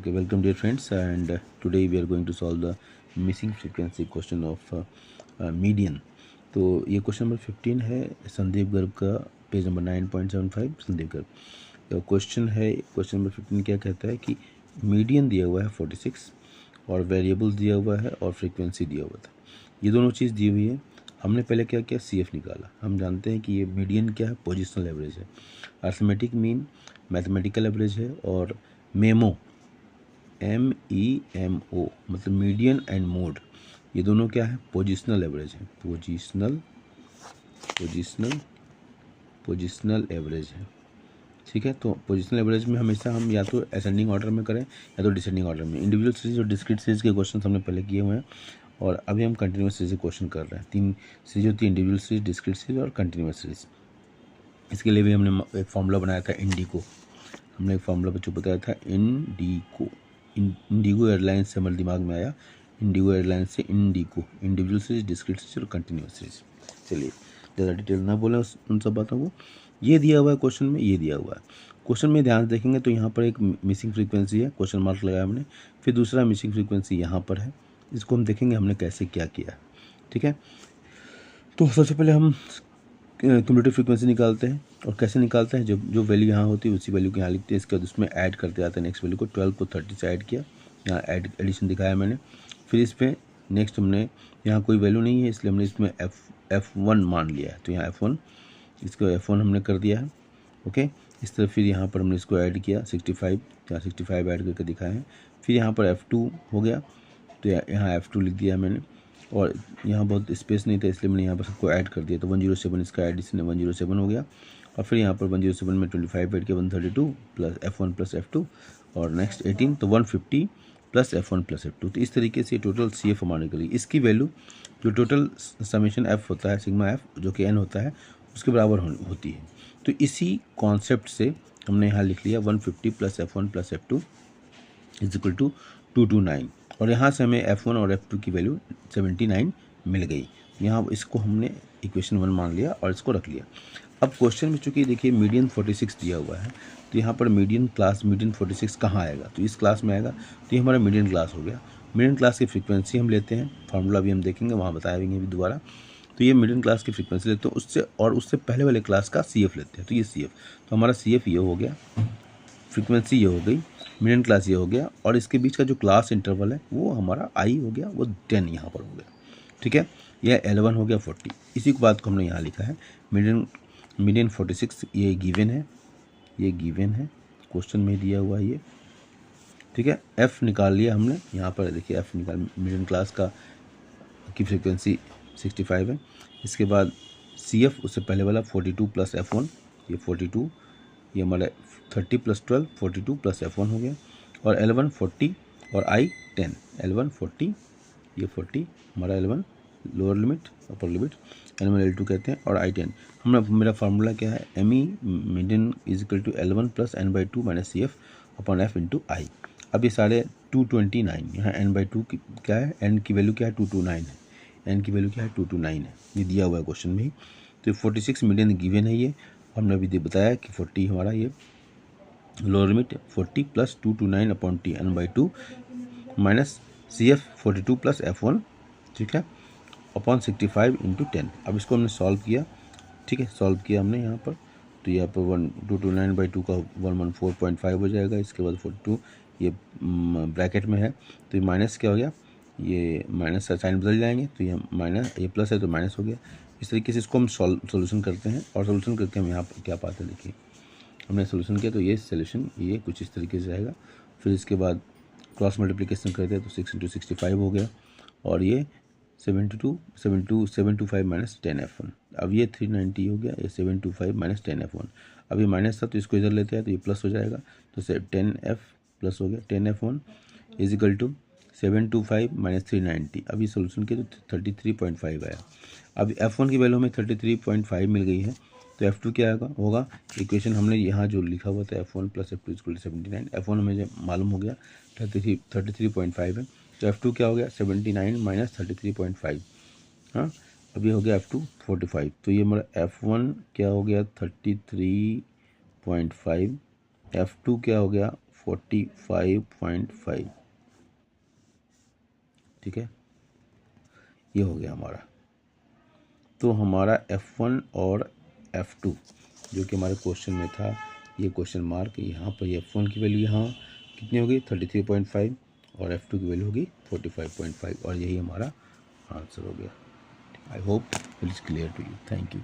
Okay, welcome dear friends, and today we are going to solve the missing frequency question of median. तो ये question number 15 है संदीप गर्ग का, page number 9.75 Sandeep Garg. Question है, question number 15 क्या कहता है कि मीडियन दिया हुआ है 46 और वेरिएबल दिया हुआ है और फ्रीक्वेंसी दिया हुआ था। ये दोनों चीज़ दी हुई है। हमने पहले क्या किया, CF निकाला। हम जानते हैं कि ये मीडियन क्या है, पोजिशनल एवरेज है। अर्थमेटिक मीन मैथमेटिकल एवरेज है, और मेमो MEMO मतलब मीडियन एंड मोड, ये दोनों क्या है, पोजिशनल एवरेज है। पोजिशनल एवरेज है। ठीक है, तो पोजिशनल एवरेज में हमेशा हम या तो असेंडिंग ऑर्डर में करें या तो डिसेंडिंग ऑर्डर में। इंडिविजुअल सीरीज और डिस्क्रीट सीरीज के क्वेश्चन हमने पहले किए हुए हैं, और अभी हम कंटिन्यूस सीरीज के क्वेश्चन कर रहे हैं। 3 सीरीज होती है, इंडिविजुअल सीरीज, डिस्क्रीट सीरीज और कंटिन्यूस सीरीज। इसके लिए भी हमने एक फॉर्मूला बनाया था, इंडिको। हमने एक फॉर्मूला बच्चों बताया था, इंडिगो एयरलाइंस से हमारे दिमाग में आया। इंडिगो एयरलाइंस से इंडिको, इंडिविजुअल सीरीज, डिस्क्रीट सीरीज और कंटिन्यूस सीरीज। चलिए ज़्यादा डिटेल ना बोलें उन सब बातों को। ये दिया हुआ है क्वेश्चन में, ये दिया हुआ है क्वेश्चन में। ध्यान से देखेंगे तो यहाँ पर एक मिसिंग फ्रीक्वेंसी है, क्वेश्चन मार्क लगाया हमने। फिर दूसरा मिसिंग फ्रीक्वेंसी यहाँ पर है। इसको हम देखेंगे हमने कैसे क्या किया। ठीक है, तो सबसे पहले हम क्यूमुलेटिव फ्रीक्वेंसी निकालते हैं। और कैसे निकालते हैं, जो वैल्यू यहाँ होती है उसी वैल्यू को यहाँ लिखते हैं। इसके बाद उसमें ऐड करते जाते हैं नेक्स्ट वैल्यू को। 12 को 30 से ऐड किया, यहाँ एडिशन दिखाया मैंने। फिर इस पर नेक्स्ट हमने, यहाँ कोई वैल्यू नहीं है इसलिए हमने इसमें F1 मान लिया है, तो यहाँ F1, इसको F1 हमने कर दिया है। ओके, इस तरह फिर यहाँ पर हमने इसको ऐड किया 65, यहाँ 65 ऐड करके दिखाए हैं। फिर यहाँ पर F2 हो गया, तो यहाँ F2 लिख दिया मैंने। और यहाँ बहुत स्पेस नहीं था इसलिए मैंने यहाँ पर सबको ऐड कर दिया, तो 107 इसका एडिशन 107 हो गया। और फिर यहाँ पर 107 में 25 ऐड किया, 132 प्लस F1 प्लस F2, और नेक्स्ट 18, तो 150 प्लस F1 प्लस F2। तो इस तरीके से टोटल CF हमारे के लिए, इसकी वैल्यू जो टोटल समेशन F होता है, सिग्मा F जो कि N होता है, उसके बराबर होती है। तो इसी कॉन्सेप्ट से हमने यहाँ लिख लिया 150 plus F1 plus F2 is equal to 229। और यहाँ से हमें F1 और F2 की वैल्यू 79 मिल गई। यहाँ इसको हमने इक्वेशन 1 मान लिया और इसको रख लिया। अब क्वेश्चन में चूँकि देखिए मीडियन 46 दिया हुआ है, तो यहाँ पर मीडियन 46 कहाँ आएगा, तो इस क्लास में आएगा। तो ये हमारा मीडियन क्लास हो गया। मीडियन क्लास की फ्रीक्वेंसी हम लेते हैं, फार्मूला भी हम देखेंगे, वहाँ बताएंगे भी दोबारा। तो ये मीडियन क्लास की फ्रीक्वेंसी लेते हैं, उससे पहले वाले क्लास का CF लेते हैं। तो ये CF, तो हमारा CF ये हो गया, फ्रीक्वेंसी ये हो गई, मीडियन क्लास ये हो गया, और इसके बीच का जो क्लास इंटरवल है वो हमारा I हो गया, वो 10 यहाँ पर हो गया। ठीक है, यह L1 हो गया 40। इसी बात को हमने यहाँ लिखा है, मीडियन 46 ये गिवन है, ये गिवन है, क्वेश्चन में दिया हुआ है ये। ठीक है, F निकाल लिया हमने, यहाँ पर देखिए F निकाल, मीडियन क्लास का की फ्रीक्वेंसी 65 है। इसके बाद CF उससे पहले वाला 42 प्लस F1, ये 42, ये हमारा 30 प्लस 12 42 प्लस F1 हो गया। और L1 40 और I 10, L1 40, ये 40 हमारा L1 lower limit, upper limit, L1 L2 कहते हैं, और I 10। मेरा फार्मूला क्या है, ME median is equal to L1 plus N/2 minus CF upon F into I। अब ये सारे 229, यहाँ N/2 क्या है, N की वैल्यू क्या है, 229 है, N की वैल्यू क्या है, 229 है, ये दिया हुआ है क्वेश्चन में ही। तो 46 मिलियन गिवन है ये। हमने अभी बताया कि 40 हमारा ये lower limit 40 plus 229 upon T N/2 minus CF 42 plus F1, ठीक है, अपॉन 65 इंटू 10। अब इसको हमने सॉल्व किया। ठीक है, सॉल्व किया हमने यहाँ पर, तो यहाँ पर 229/2 का 114.5 हो जाएगा। इसके बाद 42 ये ब्रैकेट में है, तो ये माइनस क्या हो गया, ये माइनस का साइन बदल जाएंगे, तो ये माइनस, ये प्लस है तो माइनस हो गया। इस तरीके से इसको हम सोल्यूशन करते हैं, और सोल्यूशन करके हम यहाँ पर क्या पाते हैं, देखिए हमने सोल्यूशन किया तो ये सोल्यूशन ये कुछ इस तरीके से आएगा। फिर इसके बाद क्रॉस मल्टीप्लिकेशन करते हैं तो 6 × 65 हो गया, और ये 725 माइनस 10 F1। अब ये 390 हो गया, ये 725 माइनस 10 F1। अब ये माइनस था तो इसको इधर लेते हैं तो ये प्लस हो जाएगा, तो 10F प्लस हो गया, 10 F1 is equal to 725 minus 390। अभी सोल्यूशन किया तो 33.5 आया। अब F1 की वैल्यू हमें 33.5 मिल गई है, तो F2 क्या होगा, इक्वेशन हमने यहाँ जो लिखा हुआ था F1 plus F2 equal to 79, F1 हमें मालूम हो गया 33.5 है, तो F2 क्या हो गया, 79 माइनस 33.5। हाँ, अब ये हो गया F2 45, तो ये हमारा F1 क्या हो गया 33.5, F2 क्या हो गया 45.5, ठीक है, ये हो गया हमारा। तो हमारा F1 और F2 जो कि हमारे क्वेश्चन में था, ये क्वेश्चन मार्क, यहाँ पर F1 की वैल्यू यहाँ कितनी होगी 33.5 और F2 की वैल्यू होगी 45.5 और यही हमारा आंसर हो गया। I hope it is clear to you. Thank you.